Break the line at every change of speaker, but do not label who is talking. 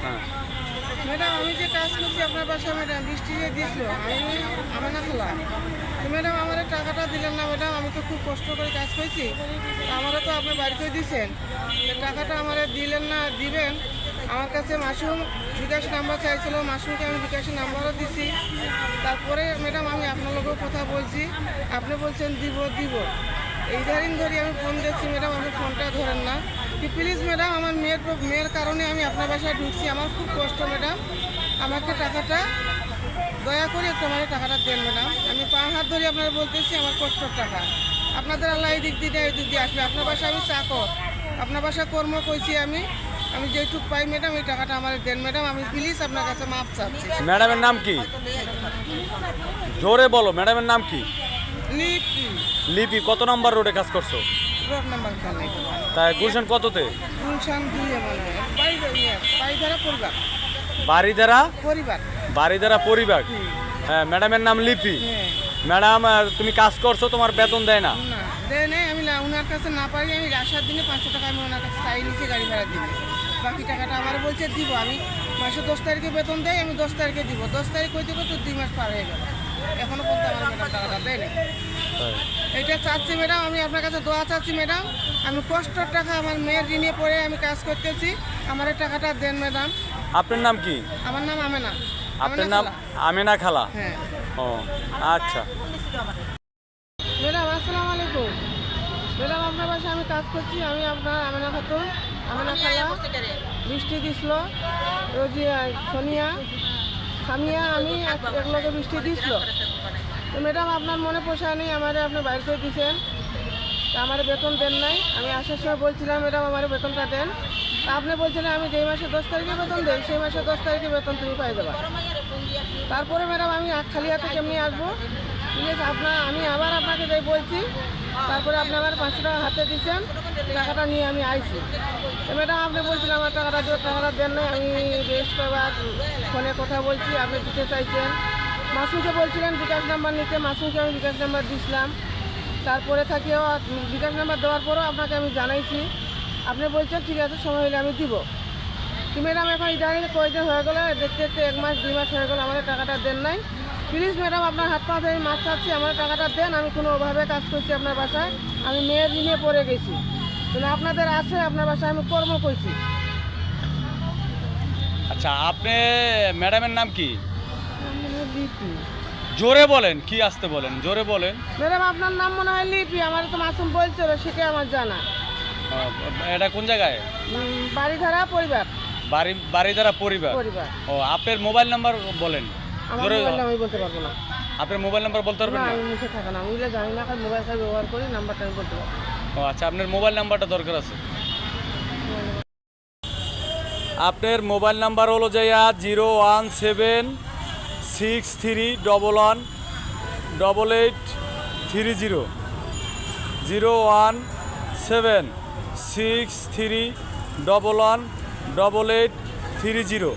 হ্যাঁ।
ম্যাডাম আমি যে কাজ করছি আপনার বাসায় ম্যাডাম বৃষ্টি যে দিয়েছিল আমি না খোলা তো ম্যাডাম আমার টাকাটা দিলেন না ম্যাডাম। আমি তো খুব কষ্ট করে কাজ করছি, আমারও তো আপনি বাড়িতে দিয়েছেন, টাকাটা আমার দিলেন না। দিবেন আমার কাছে মাসুম বিকাশ নাম্বার চাইছিল, মাসুমকে আমি বিকাশের নাম্বারও দিছি। তারপরে ম্যাডাম আমি আপনার লোকেও কথা বলছি, আপনি বলছেন দিব দিব। এই দিন ধরে আমি ফোন দিচ্ছি ম্যাডাম, আপনি ফোনটা ধরেন না। কি প্লিজ ম্যাডাম, আমার মেয়ের কারণে আমি আপনার বাসায় ঢুকছি, আমার খুব কষ্ট ম্যাডাম। আমাকে টাকাটা দয়া করে একটু আমার টাকাটা দেন ম্যাডাম। আমি পা হাত ধরে আপনার বলতেছি, আমার কষ্টর টাকা আপনাদের আল্লাহ এই দিক দিয়ে এই দিক দিয়ে আসবে। আপনার বাসায় আমি চাকর, আপনার বাসায় কর্ম করছি আমি যেটুক পাই ম্যাডাম এই টাকাটা আমার দেন ম্যাডাম। আমি প্লিজ আপনার কাছে মাপ চাচ্ছি।
ম্যাডামের নাম কি? জোরে বলো, ম্যাডামের নাম কি?
লিপি।
লিপি। কত নম্বর রোডে কাজ করছো?
রোড নাম্বার খানে
তাই গুলশান কততে?
গুলশান 2 মনে হয় বাড়িধারা পরিবার।
বাড়িধারা
পরিবার।
বাড়িধারা পরিবার। হ্যাঁ, ম্যাডামের নাম লিপি।
হ্যাঁ
ম্যাডাম তুমি কাজ করছো, তোমার বেতন দেয় না?
না দেয় নাই। আমি ওনার কাছে না পারি, আমি আসার দিনে 500 টাকা আমি ওনার কাছে চাই নিচ্ছি গাড়ি ভাড়া দিবে। বাকি টাকাটা আমার বলছে দিব। আমি মাসে 10 তারিখে বেতন দেয়, আমি 10 তারিখে দিব। 10 তারিখ হইতে তো 2 মাস পার হয়ে গেল, এখনো পর্যন্ত আমার ম্যাডাম টাকাটা দেয় না। এইটা চাচ্ছি ম্যাডাম, আমি আপনার কাছে দোয়া চাচ্ছি ম্যাডাম। আমি কষ্টর টাকা আমার মেয়ের ঋণে পড়ে আমি কাজ করতেছি, আমার এই টাকাটা দেন ম্যাডাম।
আপনার নাম কি?
আমার নাম আমেনা।
আপনার নাম আমেনা খালা?
হ্যাঁ।
ও আচ্ছা।
ম্যাডাম আসসালামু আলাইকুম। ম্যাডাম আপনার বাসায় আমি কাজ করছি, আমি আপনার আমেনা খাতুন, আমেনা খালা। বৃষ্টি দিছিল রোজি, সোনিয়া, সামিয়া, আমি একলগে বৃষ্টি দিছিল। তো ম্যাডাম আপনার মনে পোষায় নেই, আমারে আপনি বাইর করে দিয়েছেন, তা আমার বেতন দেন নাই। আমি আসার সময় বলছিলাম ম্যাডাম আমার বেতনটা দেন, তা আপনি বলছিলেন আমি যেই মাসে 10 তারিখে বেতন দেন সেই মাসে 10 তারিখে বেতন তুমি পাই দেবা। তারপরে ম্যাডাম আমি খালি হাতে কেমনি আসবো? প্লিজ আমি আবার আপনাকে যাই বলছি, তারপরে আপনি আমার 500 টাকা হাতে দিচ্ছেন, টাকাটা নিয়ে আমি আইছি। তো ম্যাডাম আপনি বলছিলেন আমার টাকাটা দেন নাই। আমি বেশ কয়েকবার ফোনে কথা বলছি, আপনি দিতে চাইছেন। মাসুমকে বলছিলেন বিকাশ নাম্বার নিতে, মাসুমকে আমি বিকাশ নাম্বার দিয়েছিলাম। তারপরে থাকিও বিকাশ নাম্বার দেওয়ার পরও আপনাকে আমি জানাইছি, আপনি বলছেন ঠিক আছে সময় হলে আমি দিব। তো ম্যাডাম এখন ইদানিং কয়েকদিন হয়ে গেলো, দেখতে দেখতে 1 মাস 2 মাস হয়ে গেলো, আমার টাকাটা দেন নাই। প্লিজ ম্যাডাম আপনার হাত পা ধরে আমি মাছ চাচ্ছি, আমার টাকাটা দেন। আমি কোনোভাবে কাজ করছি আপনার বাসায়, আমি মেয়ের ঋণে পড়ে গেছি, কিন্তু আপনাদের আছে আপনার বাসায় আমি কর্ম করছি।
আচ্ছা, আপনি ম্যাডামের নাম কি?
লিপি।
জোরে বলেন, কি আসতে বলেন, জোরে বলেন।
ম্যাডাম আপনার নাম মনে হয় লিপি, আমার তো মাসুম বলছিল, সেটাই আমার জানা।
এটা কোন জায়গায়?
বাড়িধারা পরিবার।
বাড়িধারা পরিবার।
পরিবার।
ও, আপনার মোবাইল নাম্বার বলেন।
আমার
জোরে।
মোবাইল আমি বলতে পারবো না।
আপনার মোবাইল নাম্বার বলতে পারবেন
না
না?
আমি মুখে থাকা না, আমি এগুলো জানি না, খালি মোবাইল খালি ব্যবহার করি, নাম্বারটা আমি বলতে পারবো।
ও আচ্ছা, আপনার মোবাইল নাম্বারটা দরকার আছে। আপনার মোবাইল নাম্বার হলো যাইয়া 01763118830। 01763118830।